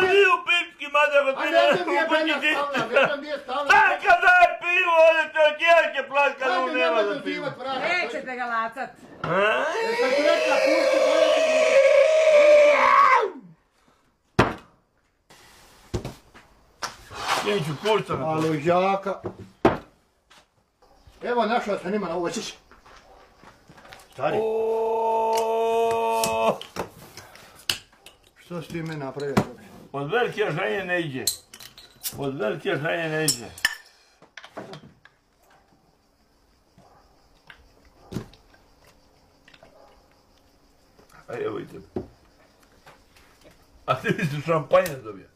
nije u pipski, madara, ti ne upući ti. Pa kada je pivo, ovdje te odjeće platka, no nema za pivo. Nećete ga lacat. Neću kurca na to. Alužaka. Evo našao sam ima na ovo, ćeš. Stari. Što si ti me napravio? Od velike ženje ne iđe. Od velike ženje ne iđe. A evo i tebe. A ti bi se šampanja dobio.